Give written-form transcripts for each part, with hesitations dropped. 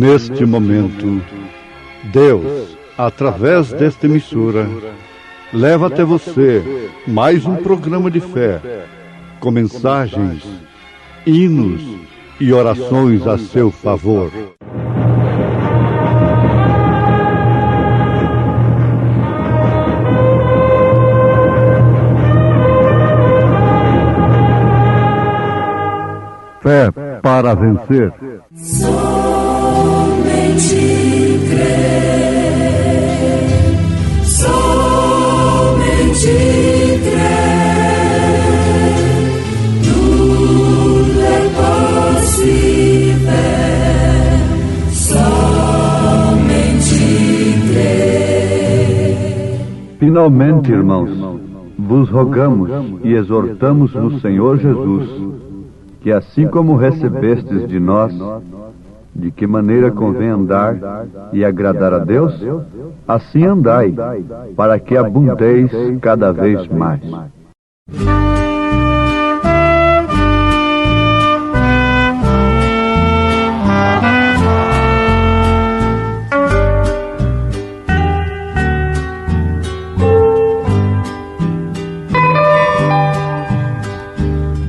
Neste momento, Deus, através desta emissora, leva até você mais um programa de fé, com mensagens, hinos e orações a seu favor. Fé para vencer. Somente crer, somente crer, tudo é possível, somente crer. Finalmente, irmãos, vos rogamos e exortamos no Senhor Jesus, que assim como recebestes de nós, de que maneira convém andar e agradar a Deus, assim andai, para que abundeis cada vez mais.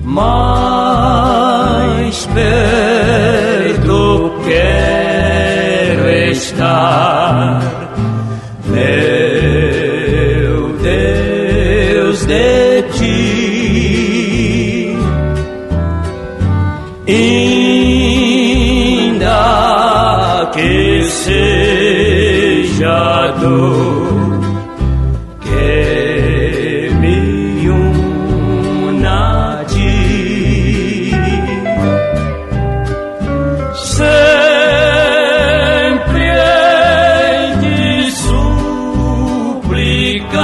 Mais perto quero estar, meu Deus, de ti, ainda que seja dor que me una a ti. Sempre hei de suplicar,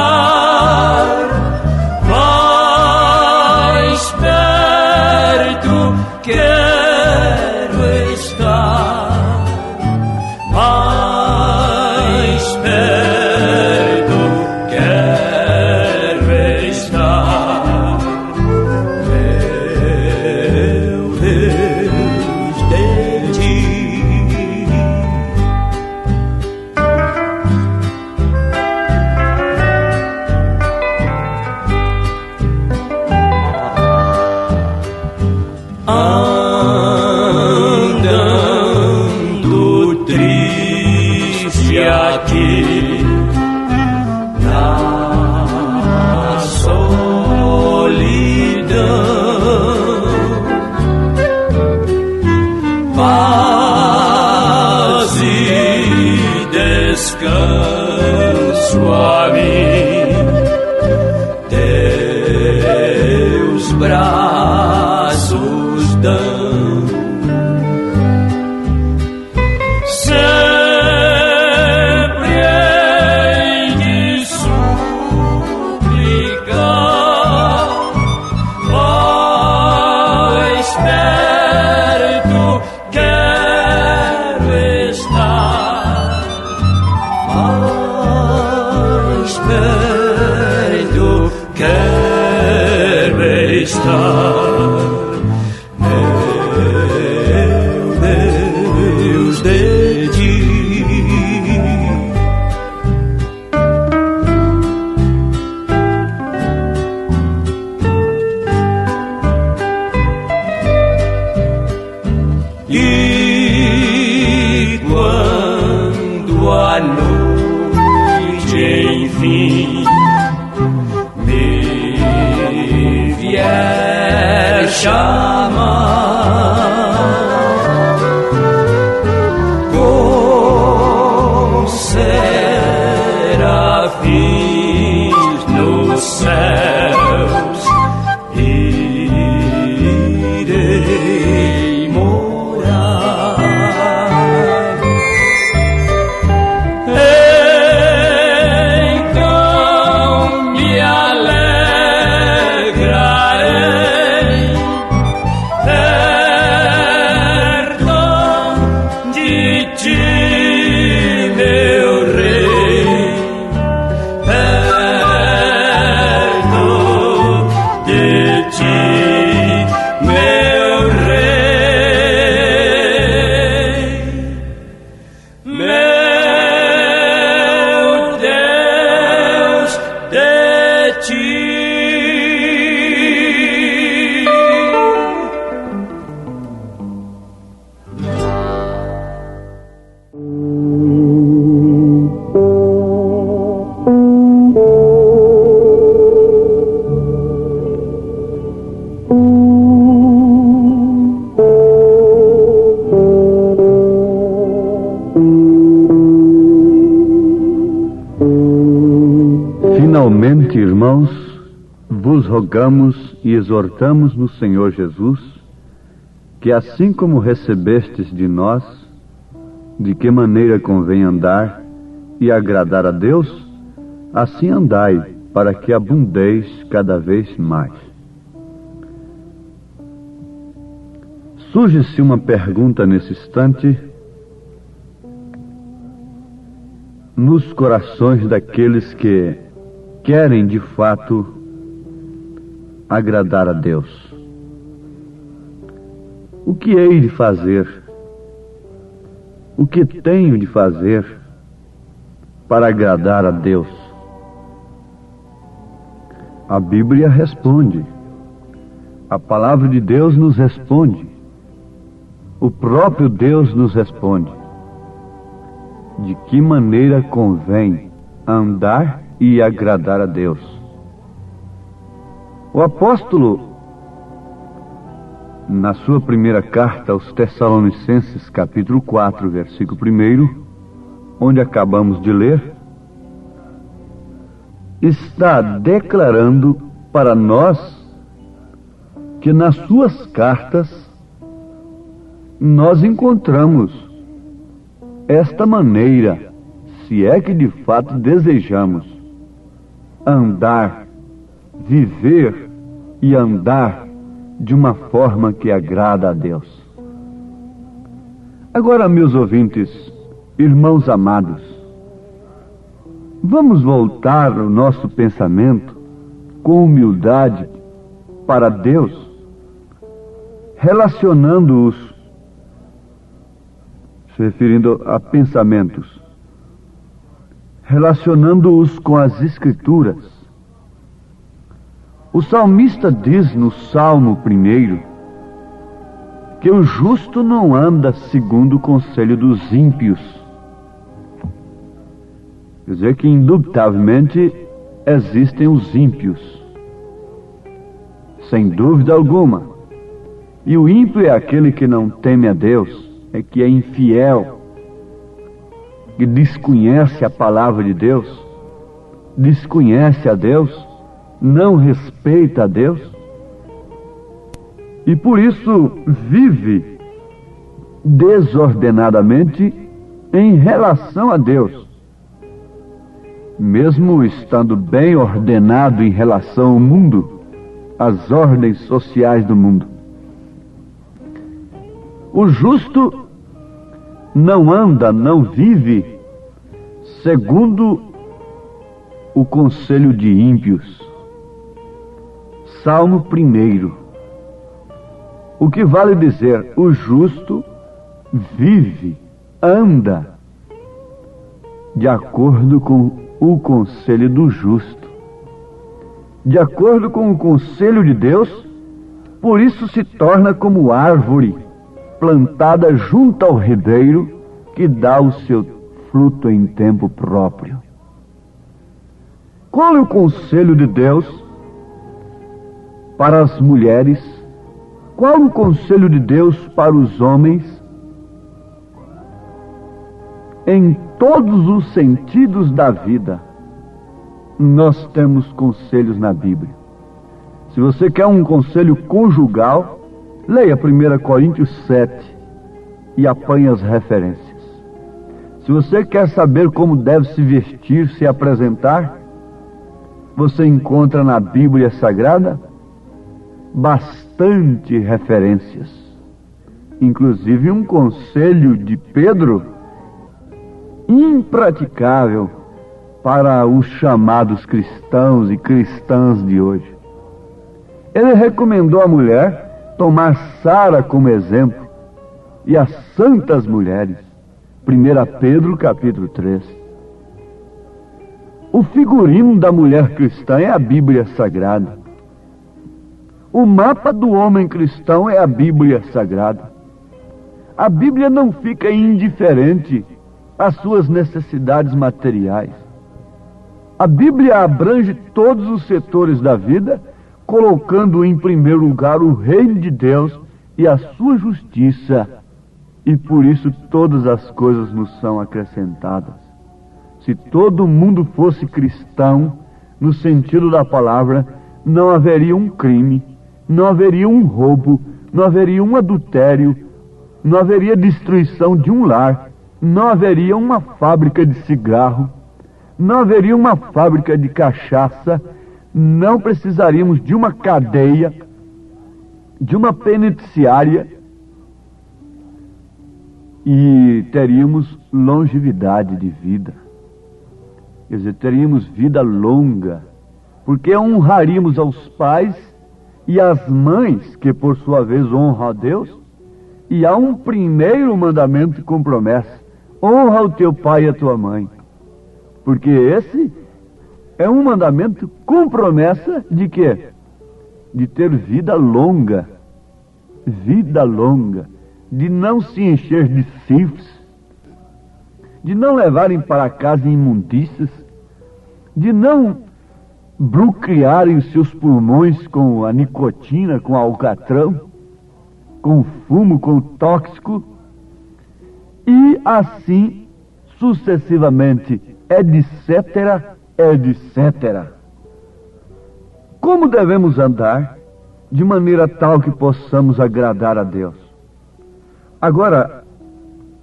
mais perto quero estar, mais perto quero estar, meu Deus, de ti. Andando triste aqui na solidão, paz e descanso a mim, teus braços dão. Sempre hei de suplicar, mais perto quero estar, mais perto quero estar, meu Deus, de ti. E quando a noite enfim me vier ti. Finalmente, irmãos, vos rogamos e exortamos no Senhor Jesus, que assim como recebestes de nós, de que maneira convém andar e agradar a Deus, assim andai, para que abundeis cada vez mais. Surge-se uma pergunta nesse instante nos corações daqueles que querem de fato agradar a Deus. O que hei de fazer? O que tenho de fazer para agradar a Deus? A Bíblia responde. A palavra de Deus nos responde. O próprio Deus nos responde. De que maneira convém andar e agradar a Deus? O apóstolo, na sua primeira carta aos Tessalonicenses, capítulo 4, versículo 1, onde acabamos de ler, está declarando para nós que nas suas cartas nós encontramos esta maneira, se é que de fato desejamos andar, viver e andar de uma forma que agrada a Deus. Agora, meus ouvintes, irmãos amados, vamos voltar o nosso pensamento com humildade para Deus, relacionando-os, se referindo a pensamentos, relacionando-os com as Escrituras. O salmista diz no Salmo 1 que o justo não anda segundo o conselho dos ímpios. Quer dizer que, indubitavelmente, existem os ímpios, sem dúvida alguma. E o ímpio é aquele que não teme a Deus, é que é infiel, que desconhece a palavra de Deus, desconhece a Deus, não respeita a Deus, e por isso vive desordenadamente em relação a Deus, mesmo estando bem ordenado em relação ao mundo, às ordens sociais do mundo. O justo não anda, não vive segundo o conselho de ímpios. Salmo 1. O que vale dizer, o justo vive, anda de acordo com o conselho do justo, de acordo com o conselho de Deus. Por isso se torna como árvore plantada junto ao ribeiro, que dá o seu fruto em tempo próprio. Qual é o conselho de Deus para as mulheres? Qual o conselho de Deus para os homens? Em todos os sentidos da vida, nós temos conselhos na Bíblia. Se você quer um conselho conjugal, leia 1 Coríntios 7 e apanhe as referências. Se você quer saber como deve se vestir, se apresentar, você encontra na Bíblia Sagrada bastante referências. Inclusive um conselho de Pedro impraticável para os chamados cristãos e cristãs de hoje. Ele recomendou à mulher tomar Sara como exemplo e as santas mulheres. 1 Pedro capítulo 3. O figurino da mulher cristã é a Bíblia Sagrada. O mapa do homem cristão é a Bíblia Sagrada. A Bíblia não fica indiferente às suas necessidades materiais. A Bíblia abrange todos os setores da vida, colocando em primeiro lugar o reino de Deus e a sua justiça. E por isso todas as coisas nos são acrescentadas. Se todo mundo fosse cristão, no sentido da palavra, não haveria um crime, não haveria um roubo, não haveria um adultério, não haveria destruição de um lar, não haveria uma fábrica de cigarro, não haveria uma fábrica de cachaça, não precisaríamos de uma cadeia, de uma penitenciária, e teríamos longevidade de vida. Quer dizer, teríamos vida longa, porque honraríamos aos pais e às mães, que por sua vez honram a Deus. E há um primeiro mandamento com promessa: honra o teu pai e a tua mãe. Porque esse é um mandamento com promessa de quê? De ter vida longa. Vida longa. De não se encher de sífilis, de não levarem para casa imundícias, de não bloquearem os seus pulmões com a nicotina, com o alcatrão, com o fumo, com o tóxico, e assim sucessivamente, etc., etc. Como devemos andar de maneira tal que possamos agradar a Deus? Agora,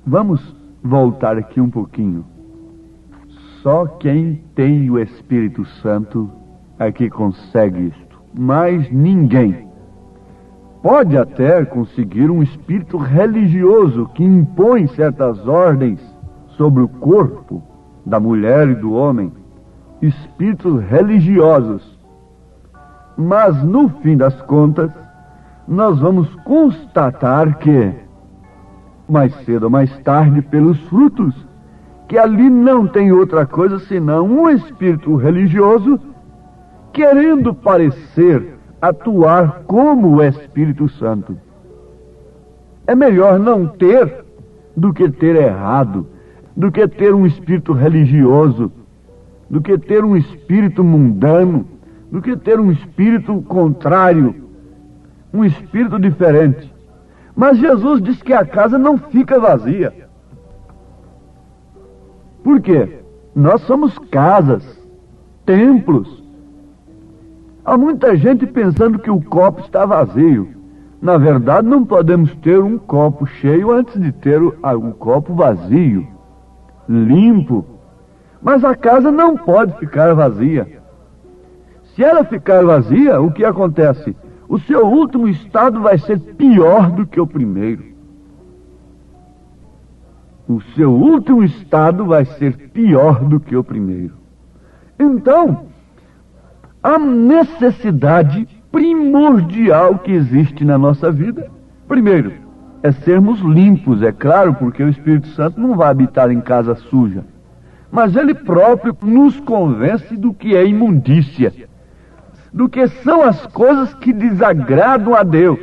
vamos voltar aqui um pouquinho. Só quem tem o Espírito Santo é que consegue isto. Mas ninguém. Pode até conseguir um espírito religioso que impõe certas ordens sobre o corpo da mulher e do homem. Espíritos religiosos. Mas no fim das contas, nós vamos constatar que, mais cedo ou mais tarde, pelos frutos, que ali não tem outra coisa senão um espírito religioso querendo parecer atuar como o Espírito Santo. É melhor não ter do que ter errado, do que ter um espírito religioso, do que ter um espírito mundano, do que ter um espírito contrário, um espírito diferente. Mas Jesus diz que a casa não fica vazia. Por quê? Nós somos casas, templos. Há muita gente pensando que o copo está vazio. Na verdade, não podemos ter um copo cheio antes de ter o copo vazio, limpo. Mas a casa não pode ficar vazia. Se ela ficar vazia, o que acontece? O seu último estado vai ser pior do que o primeiro. O seu último estado vai ser pior do que o primeiro. Então, a necessidade primordial que existe na nossa vida, primeiro, é sermos limpos, é claro, porque o Espírito Santo não vai habitar em casa suja. Mas ele próprio nos convence do que é imundícia, do que são as coisas que desagradam a Deus.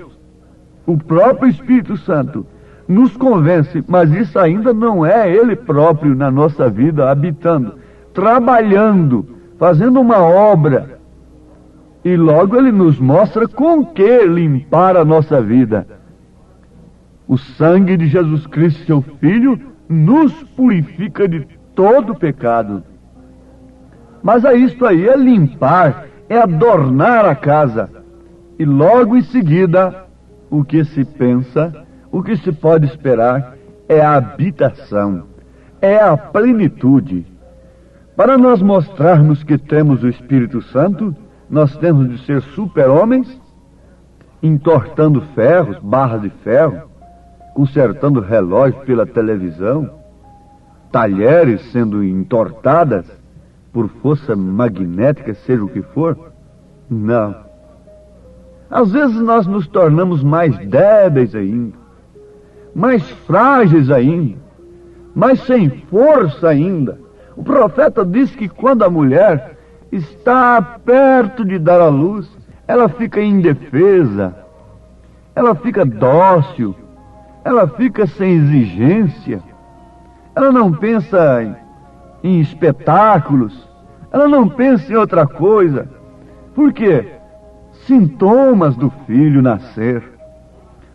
O próprio Espírito Santo nos convence, mas isso ainda não é ele próprio na nossa vida, habitando, trabalhando, fazendo uma obra. E logo ele nos mostra com que limpar a nossa vida. O sangue de Jesus Cristo, seu Filho, nos purifica de todo pecado. Mas é isto aí, é limpar, é adornar a casa. E logo em seguida, o que se pensa, o que se pode esperar, é a habitação, é a plenitude. Para nós mostrarmos que temos o Espírito Santo, nós temos de ser super-homens, entortando ferros, barras de ferro, consertando relógios pela televisão, talheres sendo entortadas por força magnética, seja o que for. Não. Às vezes nós nos tornamos mais débeis ainda, mais frágeis ainda, mais sem força ainda. O profeta diz que quando a mulher está perto de dar à luz, ela fica indefesa, ela fica dócil, ela fica sem exigência, ela não pensa em espetáculos, ela não pensa em outra coisa. Por quê? Sintomas do filho nascer,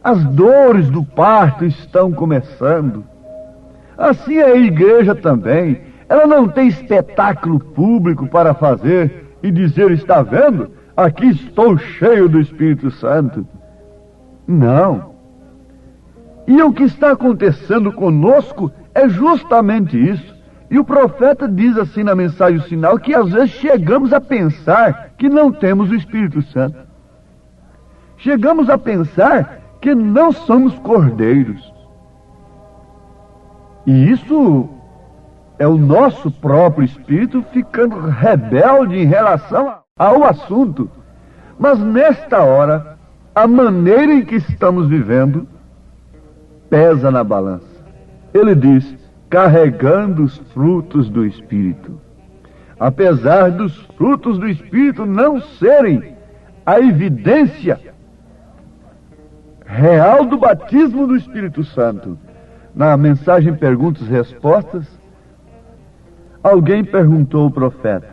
as dores do parto estão começando. Assim é a igreja também. Ela não tem espetáculo público para fazer e dizer: está vendo? Aqui estou cheio do Espírito Santo. Não. E o que está acontecendo conosco é justamente isso. E o profeta diz assim na mensagem sinal que às vezes chegamos a pensar que não temos o Espírito Santo. Chegamos a pensar que não somos cordeiros. E isso é o nosso próprio espírito ficando rebelde em relação ao assunto. Mas nesta hora, a maneira em que estamos vivendo pesa na balança. Ele diz: carregando os frutos do Espírito. Apesar dos frutos do Espírito não serem a evidência real do batismo do Espírito Santo. Na mensagem Perguntas e Respostas, alguém perguntou ao profeta: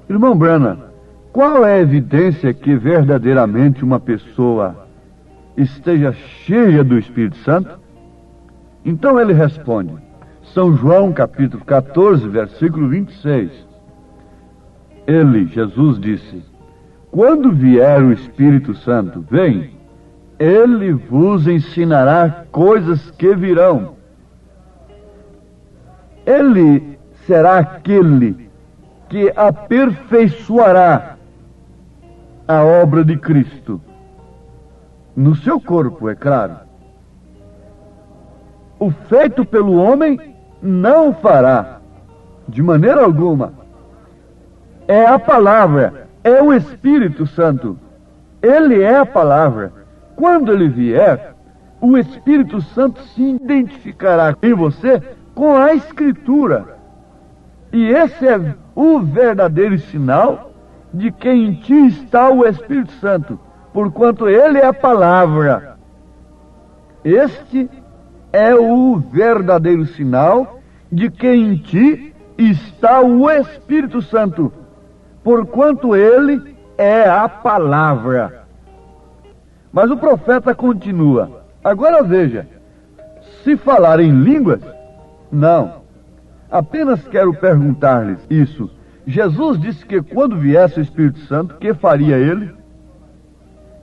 irmão Branham, qual é a evidência que verdadeiramente uma pessoa esteja cheia do Espírito Santo? Então ele responde, São João capítulo 14, versículo 26. Jesus disse: quando vier o Espírito Santo, vem, ele vos ensinará coisas que virão. Ele será aquele que aperfeiçoará a obra de Cristo no seu corpo, é claro. O feito pelo homem não o fará, de maneira alguma. É a palavra, é o Espírito Santo. Ele é a palavra. Quando ele vier, o Espírito Santo se identificará em você com a Escritura. E esse é o verdadeiro sinal de que em ti está o Espírito Santo, porquanto ele é a palavra. Este é o verdadeiro sinal de que em ti está o Espírito Santo, porquanto ele é a palavra. Mas o profeta continua. Agora veja, se falar em línguas, não. Apenas quero perguntar-lhes isso. Jesus disse que quando viesse o Espírito Santo, que faria ele?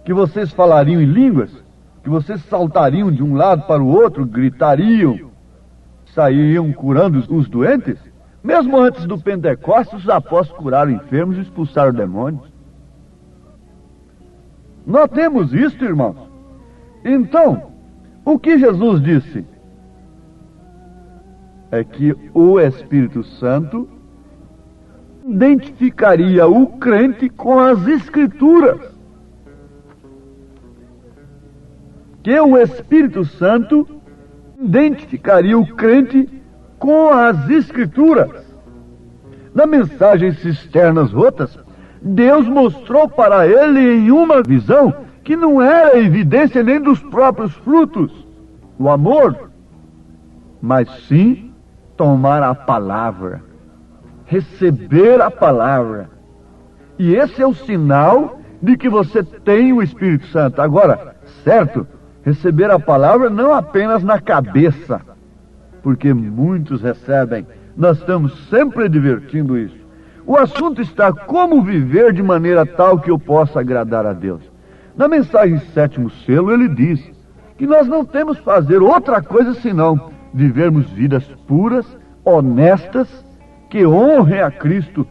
Que vocês falariam em línguas? Que vocês saltariam de um lado para o outro, gritariam, sairiam curando os doentes? Mesmo antes do Pentecostes, os apóstolos curaram enfermos e expulsaram demônios. Notemos isto, irmãos. Então, o que Jesus disse? É que o Espírito Santo identificaria o crente com as Escrituras. Que o Espírito Santo identificaria o crente com as Escrituras. Na mensagem Cisternas Rotas, Deus mostrou para ele em uma visão que não era evidência nem dos próprios frutos, o amor, mas sim tomar a palavra, receber a palavra. E esse é o sinal de que você tem o Espírito Santo. Agora, certo, receber a palavra não apenas na cabeça, porque muitos recebem. Nós estamos sempre advertindo isso. O assunto está como viver de maneira tal que eu possa agradar a Deus. Na mensagem Sétimo Selo, ele diz que nós não temos que fazer outra coisa senão vivermos vidas puras, honestas, que honrem a Cristo.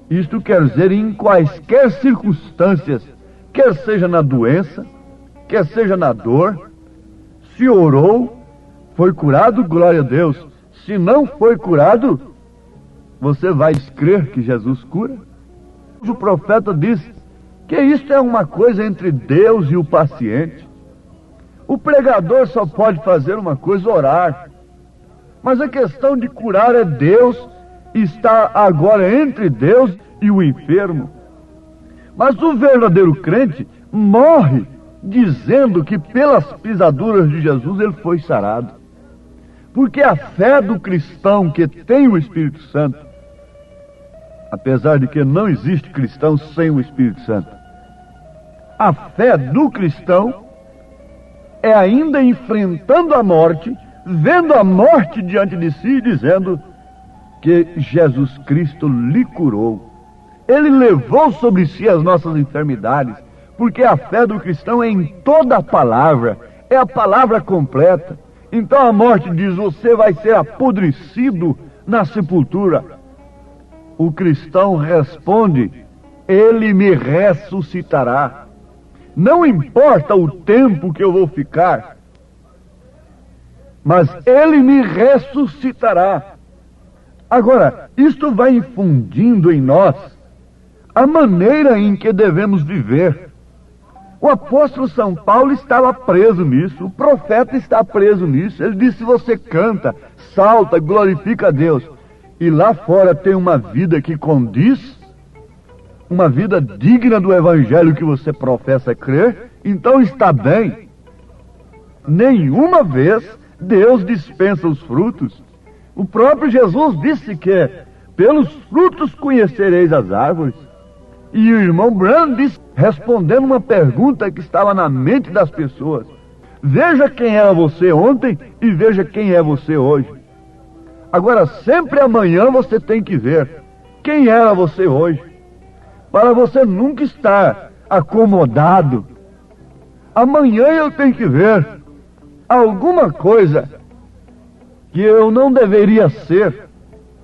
Isto quer dizer em quaisquer circunstâncias, quer seja na doença, quer seja na dor. Se orou, foi curado, glória a Deus. Se não foi curado, você vai crer que Jesus cura? O profeta diz que isto é uma coisa entre Deus e o paciente. O pregador só pode fazer uma coisa, orar. Mas a questão de curar é Deus está agora entre Deus e o enfermo. Mas o verdadeiro crente morre dizendo que pelas pisaduras de Jesus ele foi sarado. Porque a fé do cristão que tem o Espírito Santo, apesar de que não existe cristão sem o Espírito Santo, a fé do cristão é ainda enfrentando a morte, vendo a morte diante de si e dizendo que Jesus Cristo lhe curou. Ele levou sobre si as nossas enfermidades, porque a fé do cristão é em toda a palavra, é a palavra completa. Então a morte diz: você vai ser apodrecido na sepultura. O cristão responde: ele me ressuscitará. Não importa o tempo que eu vou ficar, mas ele me ressuscitará. Agora, isto vai infundindo em nós a maneira em que devemos viver. O apóstolo São Paulo estava preso nisso, o profeta está preso nisso. Ele disse: você canta, salta, glorifica a Deus, e lá fora tem uma vida que condiz, uma vida digna do evangelho que você professa crer, então está bem. Nenhuma vez Deus dispensa os frutos. O próprio Jesus disse que pelos frutos conhecereis as árvores. E o irmão Branham disse, respondendo uma pergunta que estava na mente das pessoas: veja quem era você ontem e veja quem é você hoje. Agora, sempre amanhã você tem que ver quem era você hoje, para você nunca estar acomodado. Amanhã eu tenho que ver alguma coisa que eu não deveria ser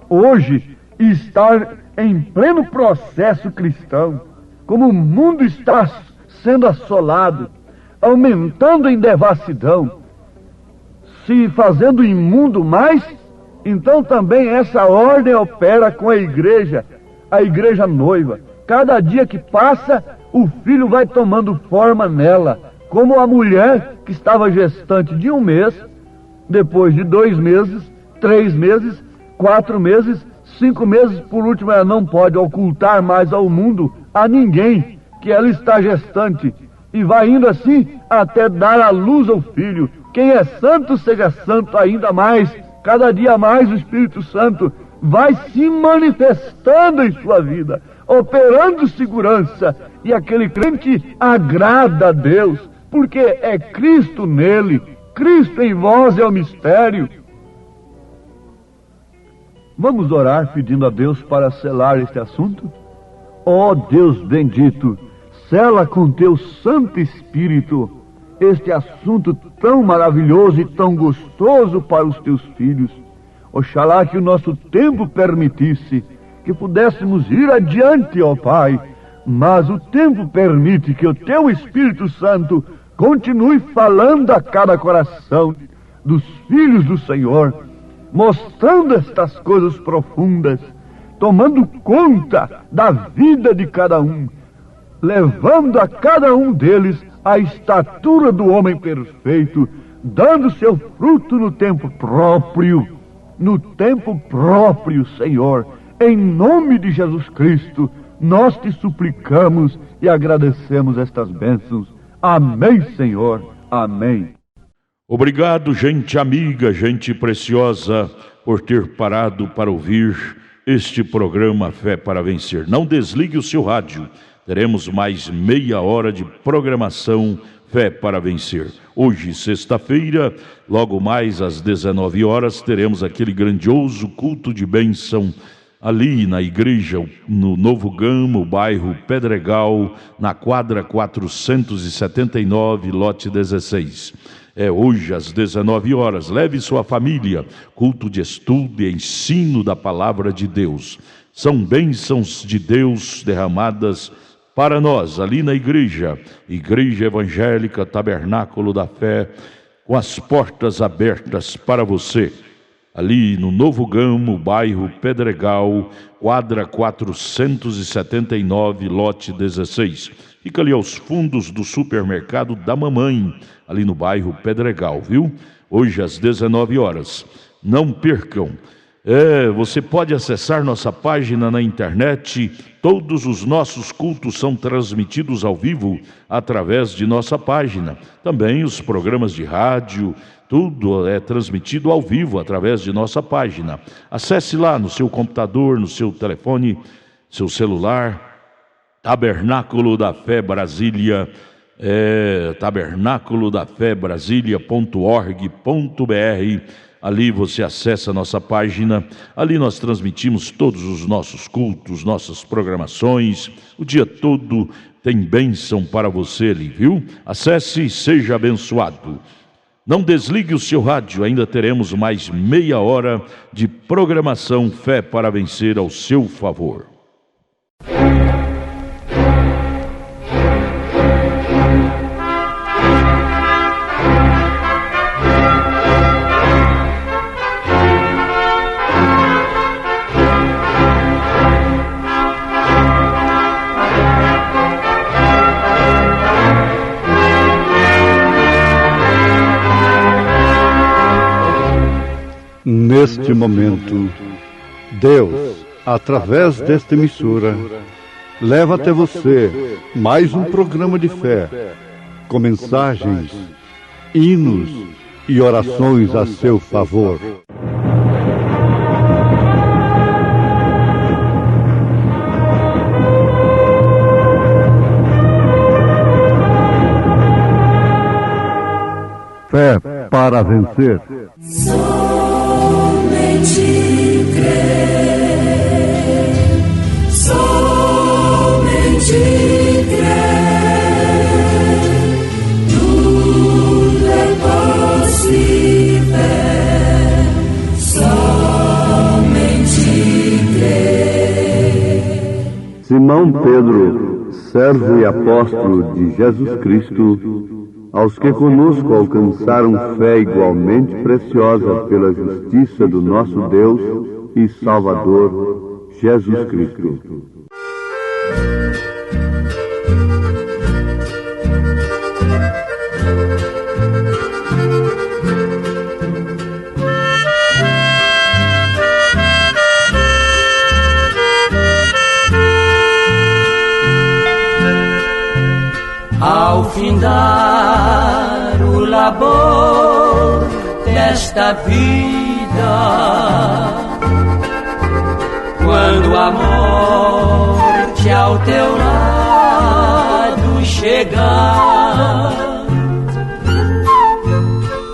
hoje e estar em pleno processo cristão. Como o mundo está sendo assolado, aumentando em devassidão, se fazendo imundo mais, então também essa ordem opera com a igreja noiva. Cada dia que passa, o filho vai tomando forma nela, como a mulher que estava gestante de 1 mês, depois de 2 meses, 3 meses, 4 meses, 5 meses, por último ela não pode ocultar mais ao mundo, a ninguém, que ela está gestante, e vai indo assim até dar à luz ao filho. Quem é santo, seja santo ainda mais. Cada dia mais o Espírito Santo vai se manifestando em sua vida, operando segurança, e aquele crente agrada a Deus, porque é Cristo nele, Cristo em vós é o mistério. Vamos orar pedindo a Deus para selar este assunto? Ó Deus bendito, sela com teu Santo Espírito este assunto tão maravilhoso e tão gostoso para os teus filhos. Oxalá que o nosso tempo permitisse que pudéssemos ir adiante, ó Pai, mas o tempo permite que o teu Espírito Santo continue falando a cada coração dos filhos do Senhor, mostrando estas coisas profundas, tomando conta da vida de cada um, levando a cada um deles a estatura do homem perfeito, dando seu fruto no tempo próprio, Senhor. Em nome de Jesus Cristo, nós te suplicamos e agradecemos estas bênçãos. Amém, Senhor. Amém. Obrigado, gente amiga, gente preciosa, por ter parado para ouvir este programa Fé para Vencer. Não desligue o seu rádio. Teremos mais meia hora de programação Fé para Vencer. Hoje, sexta-feira, logo mais às 19 horas, teremos aquele grandioso culto de bênção ali na igreja, no Novo Gama, bairro Pedregal, na quadra 479, lote 16. É hoje às 19 horas. Leve sua família. Culto de estudo e ensino da palavra de Deus. São bênçãos de Deus derramadas para nós, ali na igreja evangélica Tabernáculo da Fé, com as portas abertas para você. Ali no Novo Gama, bairro Pedregal, quadra 479, lote 16. Fica ali aos fundos do supermercado da Mamãe, ali no bairro Pedregal, viu? Hoje às 19 horas. Não percam. Você pode acessar nossa página na internet. Todos os nossos cultos são transmitidos ao vivo através de nossa página. Também os programas de rádio, tudo é transmitido ao vivo através de nossa página. Acesse lá no seu computador, no seu telefone, seu celular, Tabernáculo da Fé Brasília, tabernáculodafebrasilia.org.br. Ali você acessa a nossa página. Ali nós transmitimos todos os nossos cultos, nossas programações. O dia todo tem bênção para você ali, viu? Acesse e seja abençoado. Não desligue o seu rádio, ainda teremos mais meia hora de programação Fé para Vencer ao seu favor. Neste momento, Deus, através desta emissora, leva até você mais um programa de fé, com mensagens, hinos e orações a seu favor. Fé para vencer. Somente crer, somente crer, tudo é possível, somente crer. Simão Pedro, servo e apóstolo de Jesus Cristo, aos que conosco alcançaram fé igualmente preciosa pela justiça do nosso Deus e Salvador, Jesus Cristo. Ao findar o labor desta vida, quando a morte ao teu lado chegar,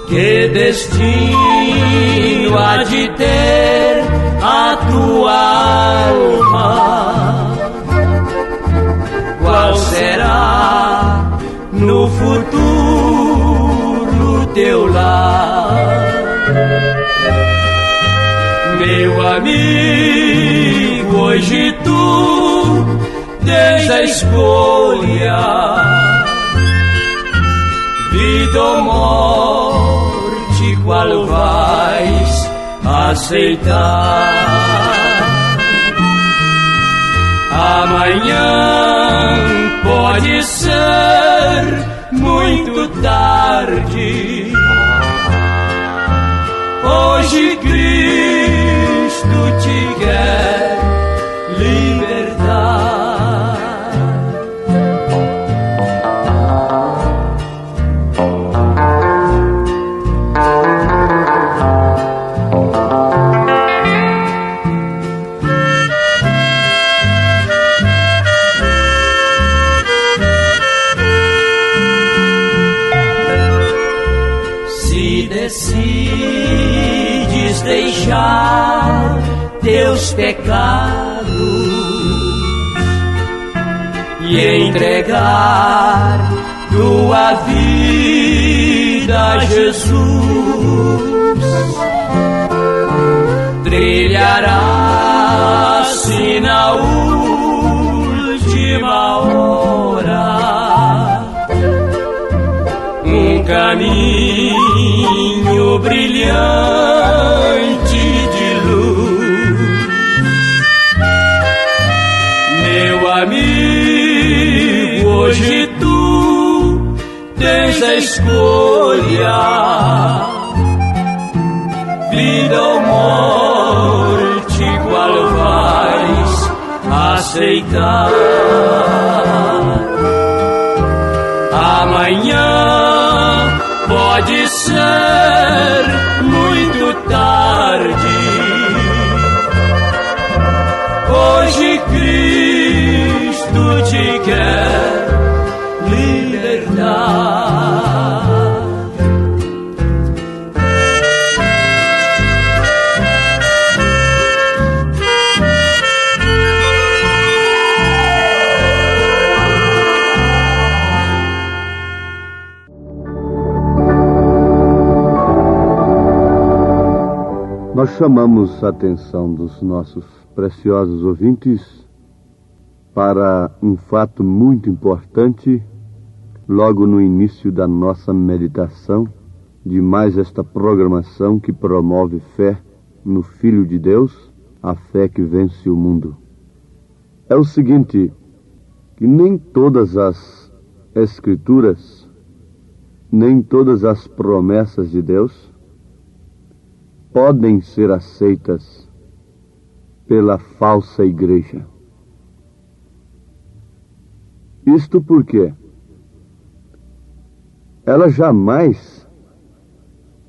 que destino há de ter a tua alma? Qual será no futuro teu lar? Meu amigo, hoje tu tens a escolha, vida ou morte, qual vais aceitar? Amanhã pode ser muito tarde. Hoje Cristo te quer libertar. Decides deixar teus pecados e entregar tua vida a Jesus, trilharás-se na última hora um caminho brilhante de luz. Meu amigo, hoje tu tens a escolha, vida ou morte, aceitar. Amanhã pode ser muito tarde. Hoje Cristo te quer libertar. Nós chamamos a atenção dos nossos preciosos ouvintes para um fato muito importante logo no início da nossa meditação de mais esta programação que promove fé no Filho de Deus, a fé que vence o mundo. É o seguinte, que nem todas as Escrituras, nem todas as promessas de Deus podem ser aceitas pela falsa igreja. Isto porque ela jamais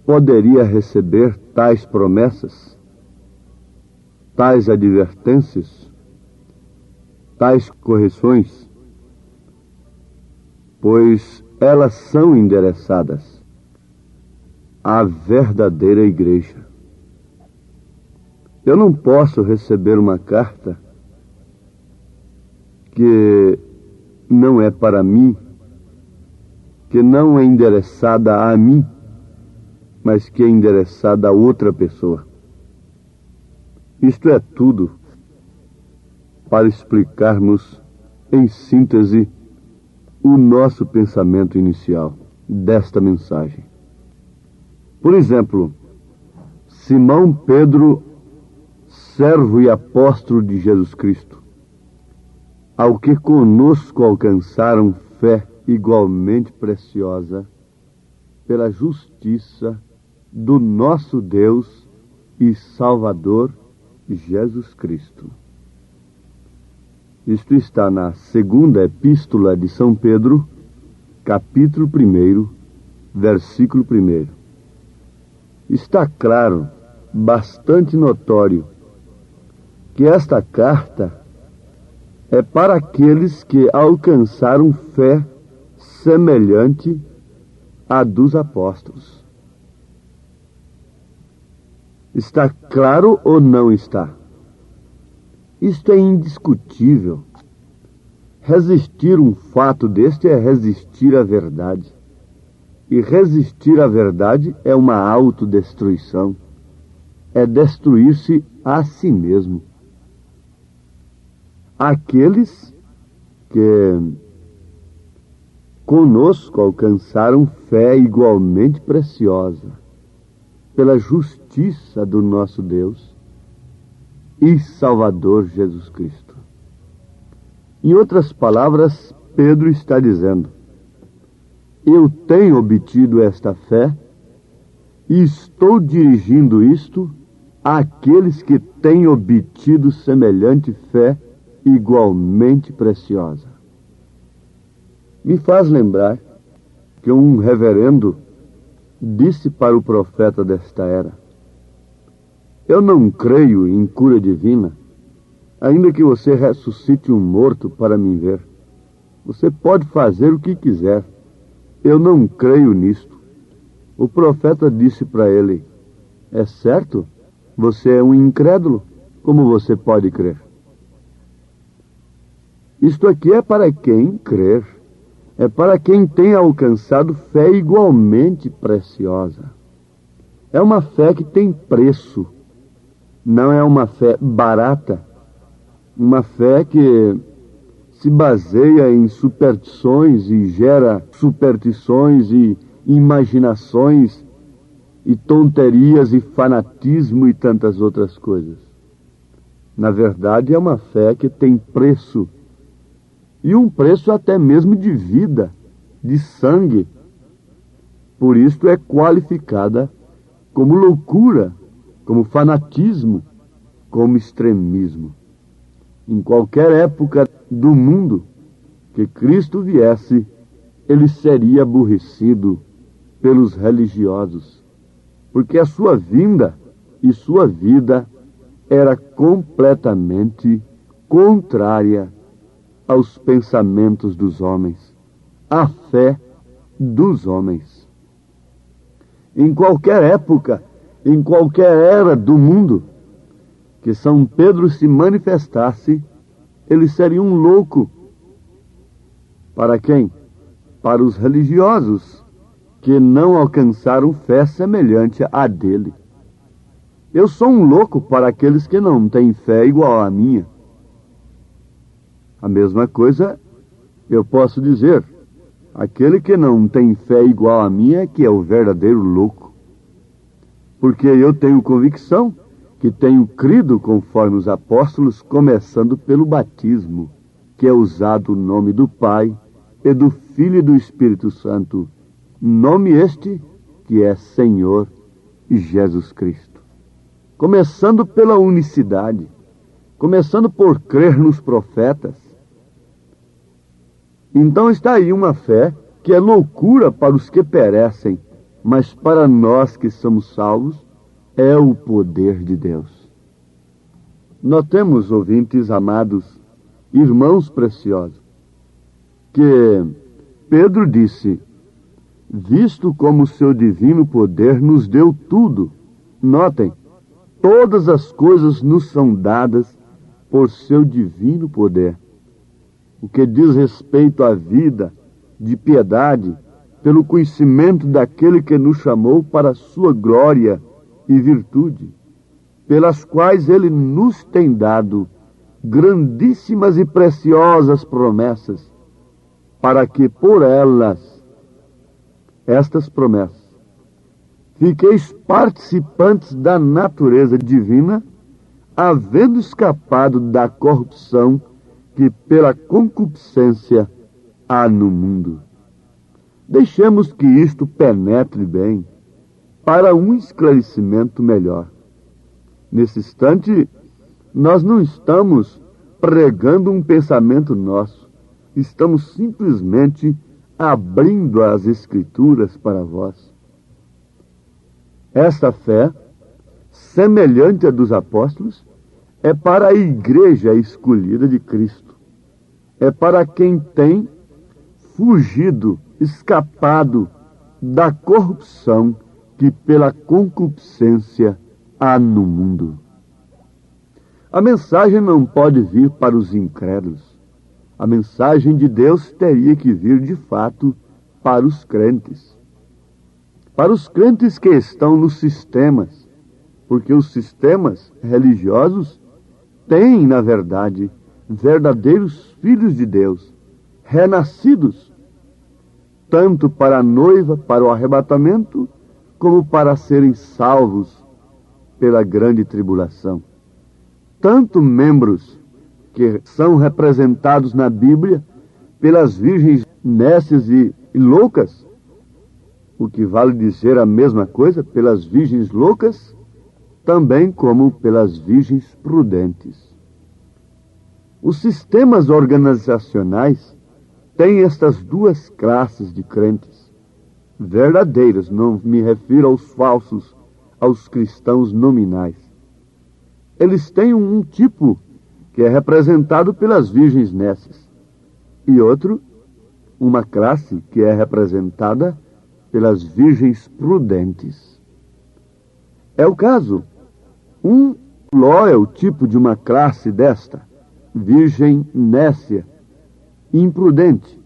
poderia receber tais promessas, tais advertências, tais correções, pois elas são endereçadas à verdadeira igreja. Eu não posso receber uma carta que não é para mim, que não é endereçada a mim, mas que é endereçada a outra pessoa. Isto é tudo para explicarmos, em síntese, o nosso pensamento inicial desta mensagem. Por exemplo, Simão Pedro, servo e apóstolo de Jesus Cristo, ao que conosco alcançaram fé igualmente preciosa pela justiça do nosso Deus e Salvador Jesus Cristo. Isto está na segunda epístola de São Pedro, capítulo 1, versículo 1. Está claro, bastante notório, que esta carta é para aqueles que alcançaram fé semelhante à dos apóstolos. Está claro ou não está? Isto é indiscutível. Resistir um fato deste é resistir à verdade. E resistir à verdade é uma autodestruição. É destruir-se a si mesmo. Aqueles que conosco alcançaram fé igualmente preciosa pela justiça do nosso Deus e Salvador Jesus Cristo. Em outras palavras, Pedro está dizendo: eu tenho obtido esta fé e estou dirigindo isto àqueles que têm obtido semelhante fé igualmente preciosa. Me faz lembrar que um reverendo disse para o profeta desta era: eu não creio em cura divina, ainda que você ressuscite um morto para me ver. Você pode fazer o que quiser. Eu não creio nisto. O profeta disse para ele: é certo? Você é um incrédulo. Como você pode crer? Isto aqui é para quem crer. É para quem tem alcançado fé igualmente preciosa. É uma fé que tem preço. Não é uma fé barata. Uma fé que se baseia em superstições e gera superstições e imaginações e tonterias e fanatismo e tantas outras coisas. Na verdade, é uma fé que tem preço. E um preço até mesmo de vida, de sangue. Por isto é qualificada como loucura, como fanatismo, como extremismo. em qualquer época do mundo que Cristo viesse, ele seria aborrecido pelos religiosos, porque a sua vinda e sua vida era completamente contrária aos pensamentos dos homens, à fé dos homens. Em qualquer época, em qualquer era do mundo, que São Pedro se manifestasse, ele seria um louco. Para quem? Para os religiosos, que não alcançaram fé semelhante à dele. Eu sou um louco para aqueles que não têm fé igual à minha. A mesma coisa eu posso dizer, aquele que não tem fé igual à minha é que é o verdadeiro louco. Porque eu tenho convicção que tenho crido conforme os apóstolos, começando pelo batismo, que é usado o nome do Pai e do Filho e do Espírito Santo, nome este que é Senhor Jesus Cristo. Começando pela unicidade, começando por crer nos profetas. Então está aí uma fé que é loucura para os que perecem, mas para nós que somos salvos, é o poder de Deus. Notemos, ouvintes amados, irmãos preciosos, que Pedro disse, visto como o seu divino poder nos deu tudo. Notem, todas as coisas nos são dadas por seu divino poder. O que diz respeito à vida de piedade, pelo conhecimento daquele que nos chamou para a sua glória e virtude, pelas quais ele nos tem dado grandíssimas e preciosas promessas, para que por elas, estas promessas, fiqueis participantes da natureza divina, havendo escapado da corrupção que pela concupiscência há no mundo. Deixemos que isto penetre bem, para um esclarecimento melhor. Nesse instante, nós não estamos pregando um pensamento nosso, estamos simplesmente abrindo as Escrituras para vós. Esta fé, semelhante à dos apóstolos, é para a igreja escolhida de Cristo. É para quem tem fugido, escapado da corrupção que pela concupiscência há no mundo. A mensagem não pode vir para os incrédulos. A mensagem de Deus teria que vir de fato para os crentes. Para os crentes que estão nos sistemas, porque os sistemas religiosos têm, na verdade, verdadeiros filhos de Deus, renascidos, tanto para a noiva, para o arrebatamento, como para serem salvos pela grande tribulação. Tanto membros que são representados na Bíblia pelas virgens nécias e loucas, o que vale dizer a mesma coisa, pelas virgens loucas, também como pelas virgens prudentes. Os sistemas organizacionais têm estas duas classes de crentes, verdadeiros, não me refiro aos falsos, aos cristãos nominais. Eles têm um tipo que é representado pelas virgens nécias, e outro, uma classe que é representada pelas virgens prudentes. É o caso. Ló é o tipo de uma classe desta, virgem nécia, imprudente,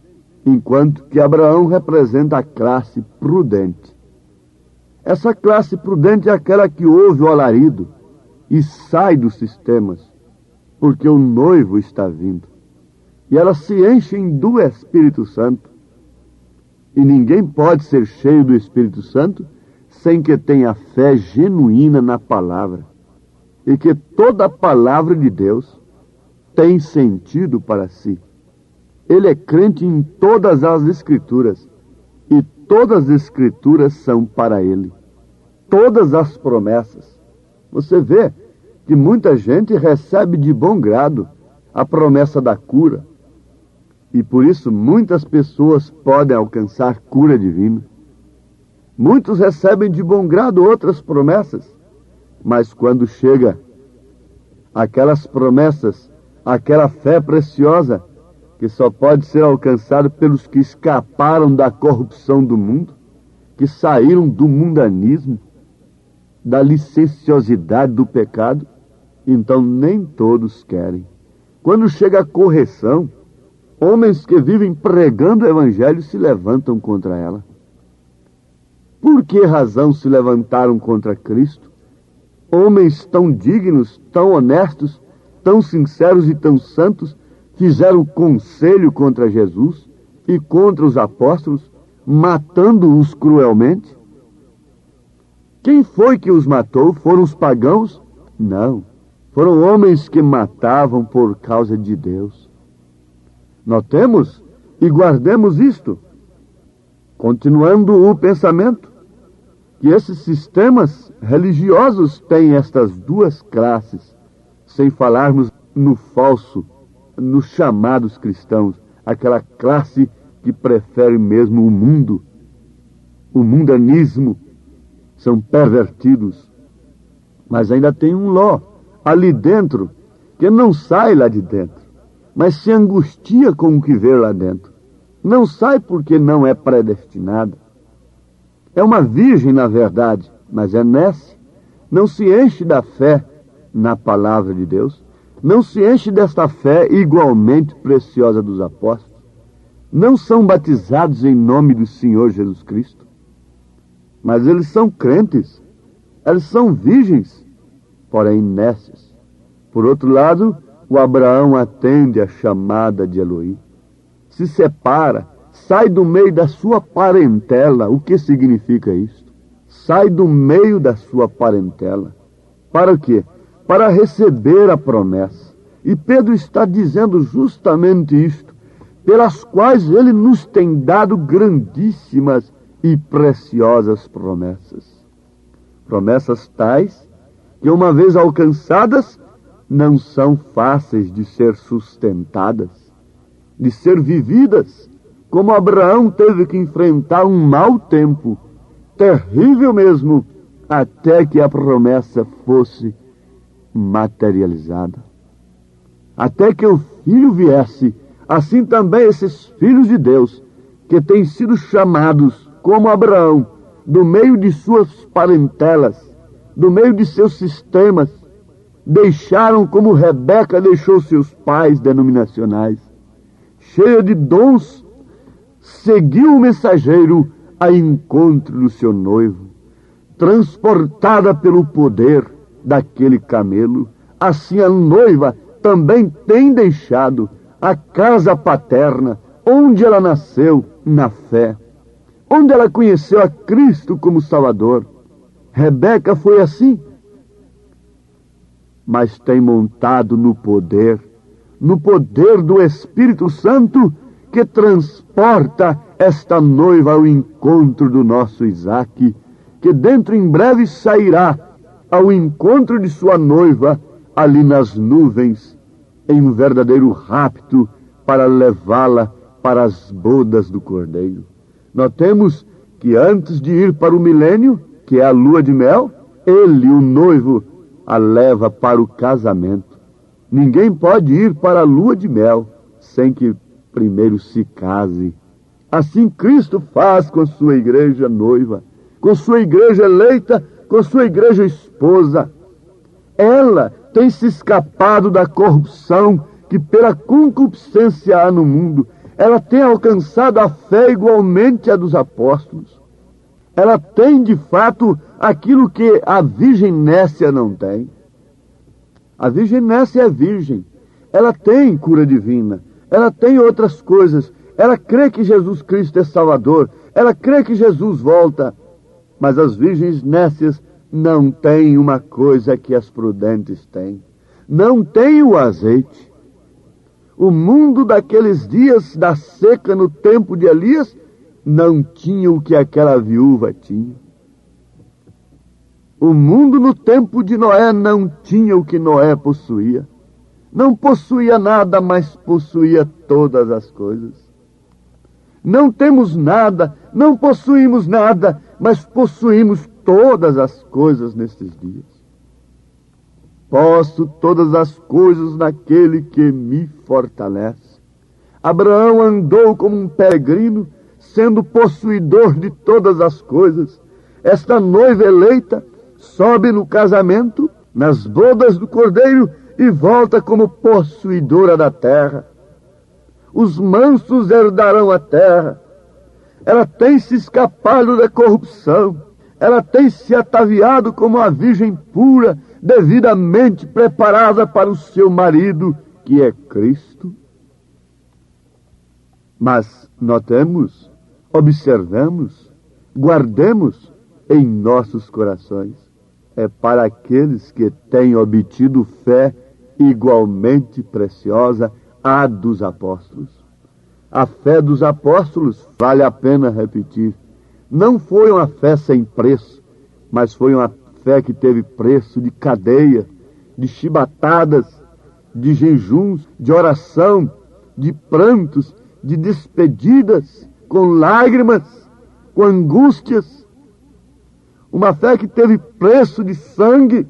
enquanto que Abraão representa a classe prudente. Essa classe prudente é aquela que ouve o alarido e sai dos sistemas, porque o noivo está vindo. E elas se enchem do Espírito Santo. E ninguém pode ser cheio do Espírito Santo sem que tenha fé genuína na palavra. E que toda a palavra de Deus tem sentido para si. Ele é crente em todas as Escrituras. E todas as Escrituras são para ele. Todas as promessas. Você vê que muita gente recebe de bom grado a promessa da cura. E por isso muitas pessoas podem alcançar cura divina. Muitos recebem de bom grado outras promessas, mas quando chega aquelas promessas, aquela fé preciosa, que só pode ser alcançada pelos que escaparam da corrupção do mundo, que saíram do mundanismo, da licenciosidade do pecado, então nem todos querem. Quando chega a correção, homens que vivem pregando o evangelho se levantam contra ela. Por que razão se levantaram contra Cristo? Homens tão dignos, tão honestos, tão sinceros e tão santos, fizeram conselho contra Jesus e contra os apóstolos, matando-os cruelmente? Quem foi que os matou? Foram os pagãos? Não. Foram homens que matavam por causa de Deus. Notemos e guardemos isto. Continuando o pensamento, que esses sistemas religiosos têm estas duas classes, sem falarmos no falso, nos chamados cristãos, aquela classe que prefere mesmo o mundanismo, são pervertidos. Mas ainda tem um Ló ali dentro, que não sai lá de dentro, mas se angustia com o que vê lá dentro. Não sai porque não é predestinada. É uma virgem, na verdade, mas é nesse. Não se enche da fé na palavra de Deus, não se enche desta fé igualmente preciosa dos apóstolos, não são batizados em nome do Senhor Jesus Cristo, mas eles são crentes, eles são virgens, porém nécios. Por outro lado, o Abraão atende a chamada de Eloí, se separa, sai do meio da sua parentela. O que significa isto? Sai do meio da sua parentela. Para o quê? Para receber a promessa. E Pedro está dizendo justamente isto, pelas quais ele nos tem dado grandíssimas e preciosas promessas. Promessas tais que, uma vez alcançadas, não são fáceis de ser sustentadas, de ser vividas, como Abraão teve que enfrentar um mau tempo, terrível mesmo, até que a promessa fosse materializada. Até que o Filho viesse, assim também esses filhos de Deus, que têm sido chamados, como Abraão, do meio de suas parentelas, do meio de seus sistemas, deixaram como Rebeca deixou seus pais denominacionais, cheia de dons, seguiu o mensageiro a encontro do seu noivo, transportada pelo poder daquele camelo. Assim a noiva também tem deixado a casa paterna, onde ela nasceu na fé, onde ela conheceu a Cristo como Salvador. Rebeca foi assim, mas tem montado no poder do Espírito Santo, que transporta esta noiva ao encontro do nosso Isaque, que dentro em breve sairá ao encontro de sua noiva, ali nas nuvens, em um verdadeiro rapto, para levá-la para as bodas do Cordeiro. Notemos que antes de ir para o milênio, que é a lua de mel, ele, o noivo, a leva para o casamento. Ninguém pode ir para a lua de mel sem que primeiro se case. Assim Cristo faz com sua igreja noiva, com sua igreja eleita, com sua igreja esposa. Ela tem se escapado da corrupção que pela concupiscência há no mundo. Ela tem alcançado a fé igualmente à dos apóstolos. Ela tem, de fato, aquilo que a Virgem Nécia não tem. A Virgem Nécia é virgem. Ela tem cura divina. Ela tem outras coisas. Ela crê que Jesus Cristo é Salvador. Ela crê que Jesus volta. Mas as virgens nécias não têm uma coisa que as prudentes têm. Não têm o azeite. O mundo daqueles dias da seca no tempo de Elias não tinha o que aquela viúva tinha. O mundo no tempo de Noé não tinha o que Noé possuía. Não possuía nada, mas possuía todas as coisas. Não temos nada, não possuímos nada, mas possuímos todas as coisas nestes dias. Posso todas as coisas naquele que me fortalece. Abraão andou como um peregrino, sendo possuidor de todas as coisas. Esta noiva eleita sobe no casamento, nas bodas do Cordeiro, e volta como possuidora da terra. Os mansos herdarão a terra. Ela tem se escapado da corrupção. Ela tem se ataviado como a virgem pura, devidamente preparada para o seu marido, que é Cristo. Mas notemos, observemos, guardemos em nossos corações. É para aqueles que têm obtido fé igualmente preciosa à dos apóstolos. A fé dos apóstolos, vale a pena repetir, não foi uma fé sem preço, mas foi uma fé que teve preço de cadeia, de chibatadas, de jejuns, de oração, de prantos, de despedidas, com lágrimas, com angústias. Uma fé que teve preço de sangue.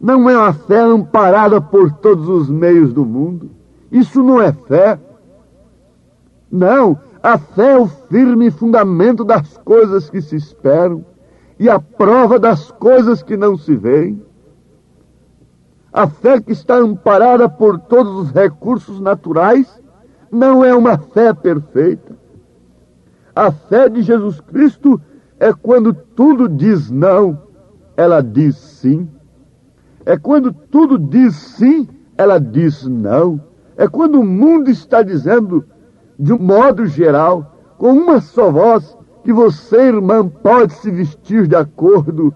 Não é uma fé amparada por todos os meios do mundo. Isso não é fé. Não, a fé é o firme fundamento das coisas que se esperam e a prova das coisas que não se veem. A fé que está amparada por todos os recursos naturais não é uma fé perfeita. A fé de Jesus Cristo é quando tudo diz não, ela diz sim. É quando tudo diz sim, ela diz não. É quando o mundo está dizendo, de um modo geral, com uma só voz, que você, irmã, pode se vestir de acordo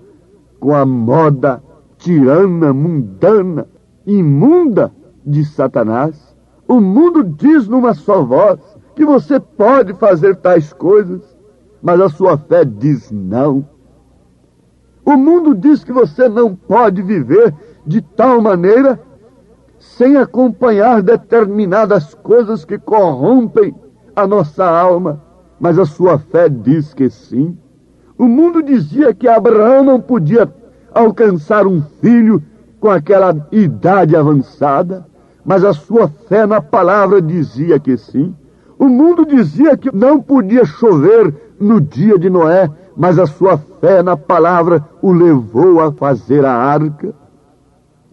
com a moda tirana, mundana, imunda de Satanás. O mundo diz numa só voz que você pode fazer tais coisas, mas a sua fé diz não. O mundo diz que você não pode viver de tal maneira sem acompanhar determinadas coisas que corrompem a nossa alma, mas a sua fé diz que sim. O mundo dizia que Abraão não podia alcançar um filho com aquela idade avançada, mas a sua fé na palavra dizia que sim. O mundo dizia que não podia chover no dia de Noé, mas a sua fé na palavra o levou a fazer a arca.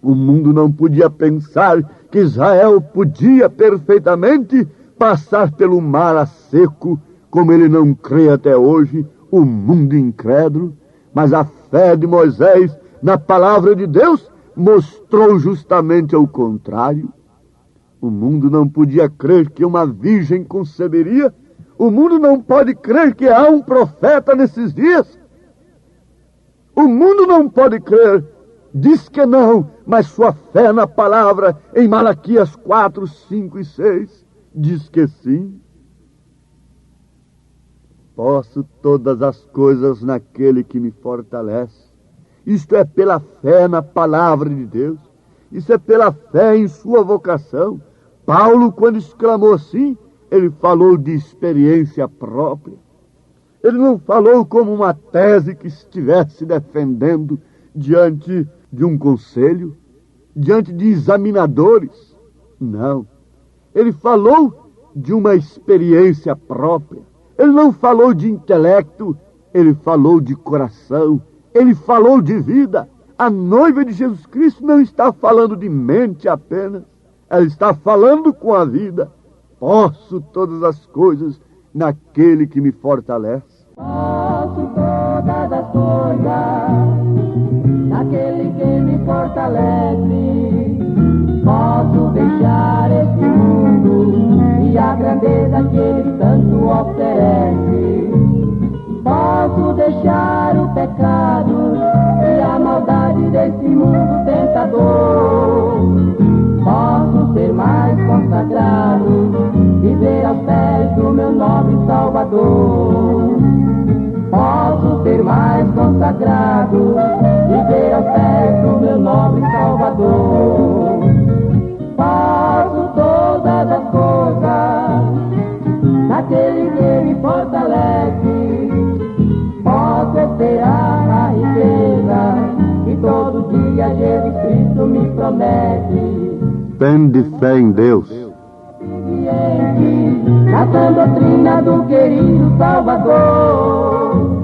O mundo não podia pensar que Israel podia perfeitamente passar pelo mar a seco, como ele não crê até hoje, o mundo incrédulo. Mas a fé de Moisés na palavra de Deus mostrou justamente o contrário. O mundo não podia crer que uma virgem conceberia. O mundo não pode crer que há um profeta nesses dias. O mundo não pode crer. Diz que não, mas sua fé na palavra, em Malaquias 4, 5 e 6, diz que sim. Posso todas as coisas naquele que me fortalece. Isto é pela fé na palavra de Deus. Isso é pela fé em sua vocação. Paulo, quando exclamou assim, ele falou de experiência própria. Ele não falou como uma tese que estivesse defendendo diante de um conselho, diante de examinadores. Não. Ele falou de uma experiência própria. Ele não falou de intelecto, ele falou de coração. Ele falou de vida. A noiva de Jesus Cristo não está falando de mente apenas. Ela está falando com a vida. Posso todas as coisas naquele que me fortalece. Posso todas as coisas naquele que me fortalece. Posso deixar esse mundo e a grandeza que ele tanto oferece. Posso deixar o pecado e a maldade desse mundo tentador. Posso ser mais consagrado, viver aos pés do meu nobre Salvador. Posso ser mais consagrado, viver aos pés do meu nobre Salvador. grande fé em Deus. Na sã doutrina do querido Salvador,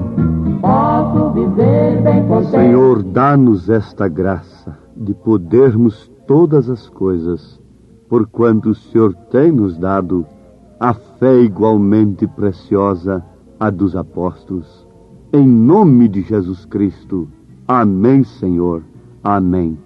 posso viver bem contente. Senhor, dá-nos esta graça de podermos todas as coisas, porquanto o Senhor tem nos dado a fé igualmente preciosa a dos apóstolos. Em nome de Jesus Cristo. Amém, Senhor. Amém.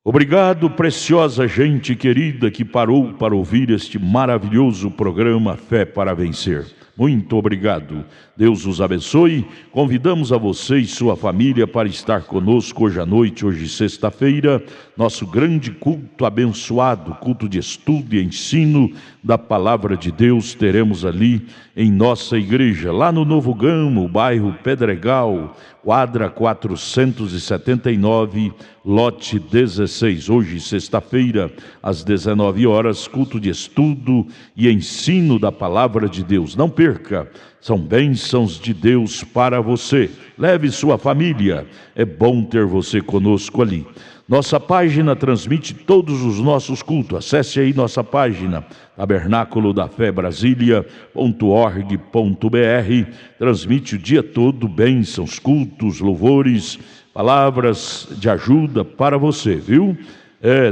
Obrigado, preciosa gente querida que parou para ouvir este maravilhoso programa Fé para Vencer. Muito obrigado. Deus os abençoe. Convidamos a você e sua família para estar conosco hoje à noite, hoje sexta-feira, nosso grande culto abençoado, culto de estudo e ensino da Palavra de Deus. Teremos ali em nossa igreja, lá no Novo Gamo, bairro Pedregal, quadra 479, lote 16. Hoje, sexta-feira, às 19 horas, culto de estudo e ensino da Palavra de Deus. Não perca, são bênçãos de Deus para você. Leve sua família, é bom ter você conosco ali. Nossa página transmite todos os nossos cultos. Acesse aí nossa página, tabernáculo da fé Brasília.org.br. Transmite o dia todo bênçãos, cultos, louvores, palavras de ajuda para você, viu?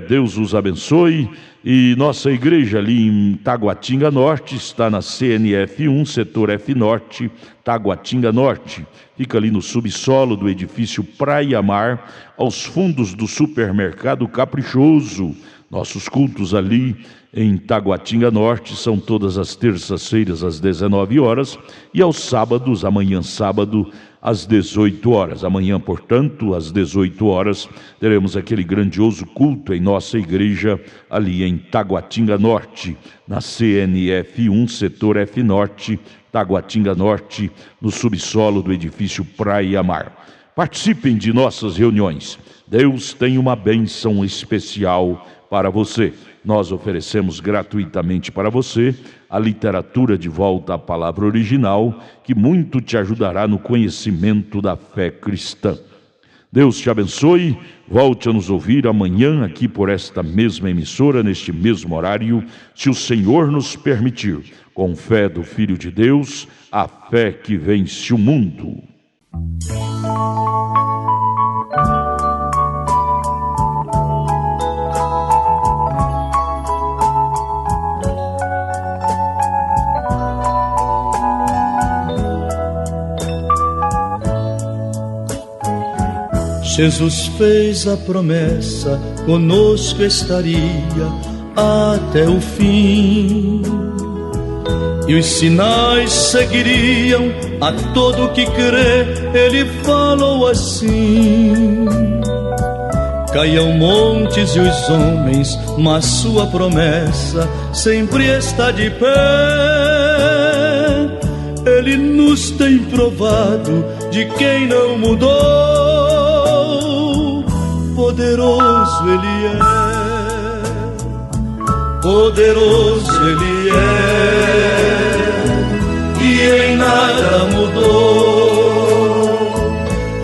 Deus os abençoe. E nossa igreja ali em Taguatinga Norte está na CNF 1, setor F Norte, Taguatinga Norte. Fica ali no subsolo do edifício Praia Mar, aos fundos do supermercado Caprichoso. Nossos cultos ali em Taguatinga Norte são todas as terças-feiras às 19 horas e aos sábados, amanhã sábado, às 18 horas. Amanhã, portanto, às 18 horas, teremos aquele grandioso culto em nossa igreja ali em Taguatinga Norte, na CNF 1, setor F Norte, Taguatinga Norte, no subsolo do edifício Praia Mar. Participem de nossas reuniões. Deus tem uma bênção especial para você. Nós oferecemos gratuitamente para você a literatura de volta à palavra original, que muito te ajudará no conhecimento da fé cristã. Deus te abençoe. Volte a nos ouvir amanhã aqui por esta mesma emissora, neste mesmo horário, se o Senhor nos permitir, com fé do Filho de Deus, a fé que vence o mundo. Jesus fez a promessa, conosco estaria até o fim. E os sinais seguiriam a todo que crê, ele falou assim. Caiam montes e os homens, mas sua promessa sempre está de pé. Ele nos tem provado de quem não mudou. Poderoso ele é, poderoso ele é, e em nada mudou.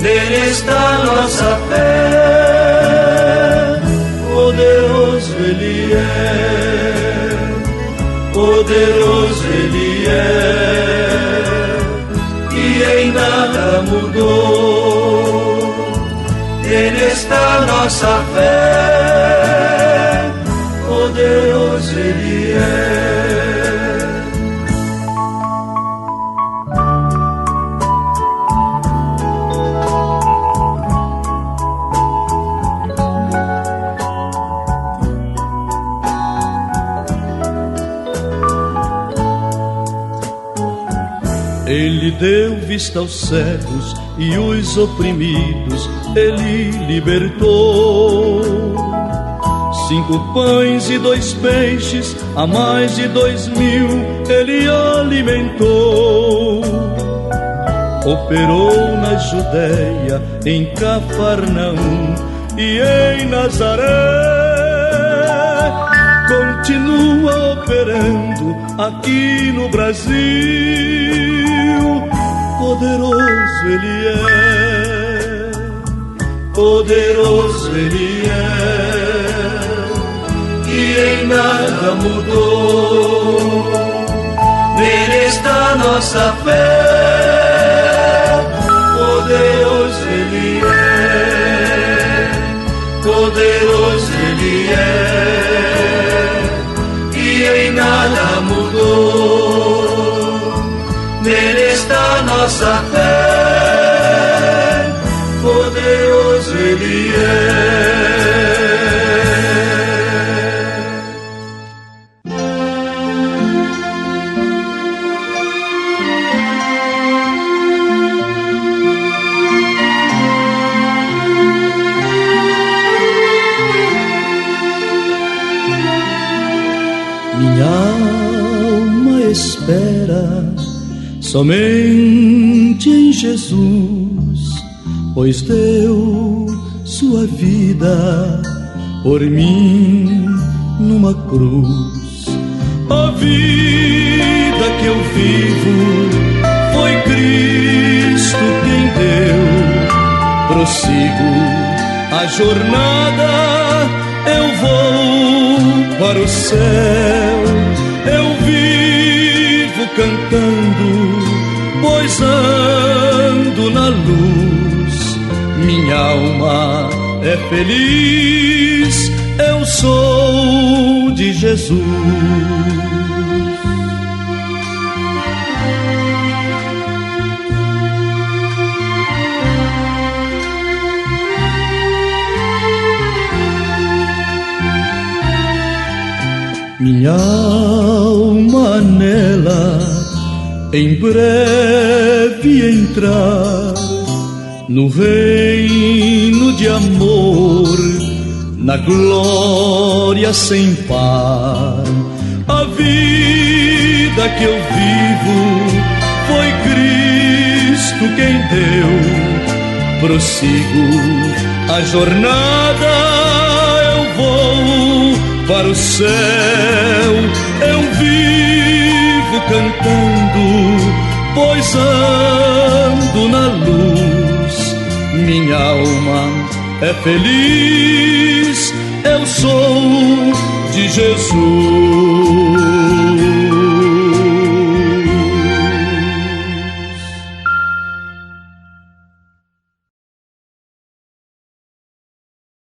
Nele está nossa fé. Poderoso ele é, poderoso ele é, e em nada mudou. Nele está nossa fé, poderoso ele é. Ele deu vista aos cegos e os oprimidos ele libertou. 5 pães e 2 peixes, a mais de 2.000 ele alimentou. Operou na Judéia, em Cafarnaum e em Nazaré. Continua operando aqui no Brasil. Poderoso ele é, poderoso ele é, e em nada mudou. Nele está nossa fé, poderoso Ele é, poderoso Ele é, e em nada mudou. Nele está nossa fé, poderoso Ele é. Minha alma espera somente em Jesus, pois deu sua vida por mim numa cruz. A vida que eu vivo foi Cristo quem deu. Prossigo a jornada, eu vou para o céu, eu vivo cantando, pois ando na luz. Minha alma é feliz, eu sou de Jesus. Minha alma nela em breve entrar no reino de amor, na glória sem par. A vida que eu vivo foi Cristo quem deu. Prossigo a jornada, eu vou para o céu, eu vivo cantando, pois ando na luz. Minha alma é feliz, eu sou de Jesus.